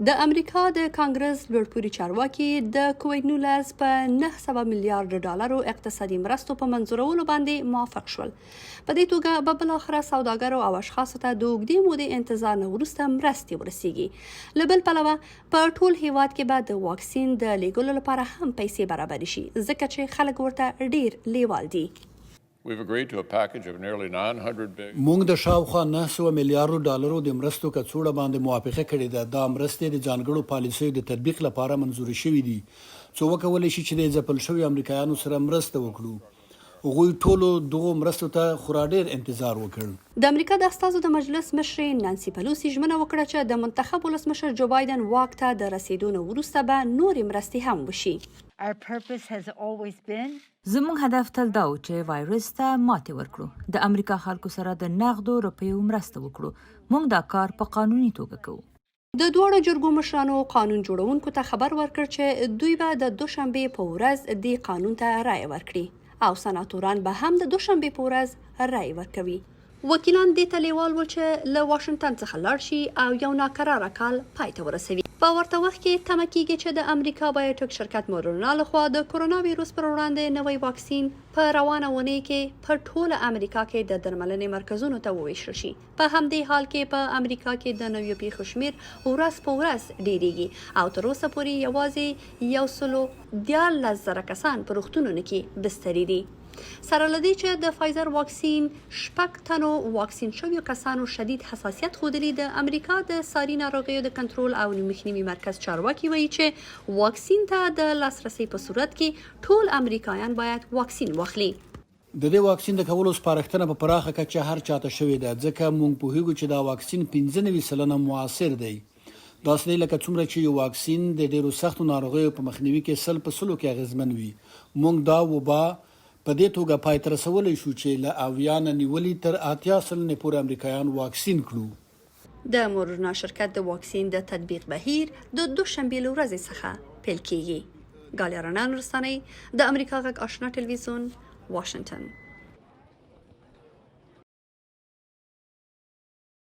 د امریکا د کانګرس لوړپوړي چارواکي د کووید-19 په 900 میلیارډ ډالرو اقتصادي مرستو په منظورولو باندې موافق شول. په دې توګه به بالاخره سوداګرو او اشخاصو ته د اوږدې مودې انتظار نه وروسته مرستې ورسیږي. له بل پلوه په ټول هیواد کې به د واکسین د لیږلو لپاره هم پیسې برابرې شي، ځکه چې خلک ورته ډیر لیوال دي. موږ د شاوخوا 900 میلیارډ ډالرو د مرستو کڅوړه باندې موافقه کړې ده. دا مرستې د ځانګړو پالیسیو د تطبیق لپاره منظور شوې دي، څو وکولای شي چې د ځپل شوي امریکایانو سره مرسته وکړو. هغوی ټولو دغو مرستو ته خورا ډیر انتظار وکړ. د امریکا د استازو د مجلس مشرې نانسي پلوسی ژمنه وکړه چې د منتخب ولسمشر جو بایدن واک ته د رسیدو نه وروسته به نورې مرستې هم وشي. زموږ هدف تل دا و چې وایرس ته ماتې ورکړو، د امریکا خلکو سره د نغدو روپیو مرسته وکړو. موږ دا کار په قانوني توګه کوو. د دواړو جرګو مشرانو قانون جوړونکو ته خبر ورکړ چې دوی به د دوشنبې په ورځ دې قانون ته رایه ورکړي او سناتوران به هم د دوشنبې په ورځ رایه ورکوي. وکیلان دې ته لیوال ول چې له واشنګټن څخه لاړ شي او یو ناکراره کال پای ته ورسوي. په ورته وخت کې تمه کیږي چې د امریکا بایوټیک شرکت مورنا لخوا د کرونا ویروس پر وړاندې نوی واکسین په روانه اونۍ کې په ټوله امریکا کې د درملنې مرکزونو ته وویشل شي. په همدې حال کې په امریکا کې د نویو پیښو شمیر ورځ په ورځ ډیریږي او تر اوسه پورې یوازې 114,000 کسان په روغتونونو کې بستري دي. سره له دې چې د فایزر واکسین 6 تنو واکسین شویو کسانو شدید حساسیت ښودلی، د امریکا د ساري ناروغیو د کنټرول او مخنیوي مرکز چارواکي وایي چې واکسین ته د لاسرسي په صورت کې ټول امریکایان باید واکسین واخلي. د دې واکسین د کولو سپارښتنه په پراخه کچه هر چاته شوې ده، ځکه موږ پوهیږو چې دا واکسین 95% موثر دی. داسې لکه څومره چې یو واکسین د ډیرو سختو ناروغیو په مخنیوي کې 100% کې اغیزمن وي. موږ دا وبا په دې توګه پای ته رسولی شو چې له 80 نه نیولې تر 80 سلنې پورې امریکایان واکسین کړو. د مورنا شرکت د واکسین د تطبیق بهیر د دوشنبې له ورځې څخه پیل کیږي. ګالیا رڼا رسنۍ، د امریکا غږ آشنا ټلویزیون، واشنګټن.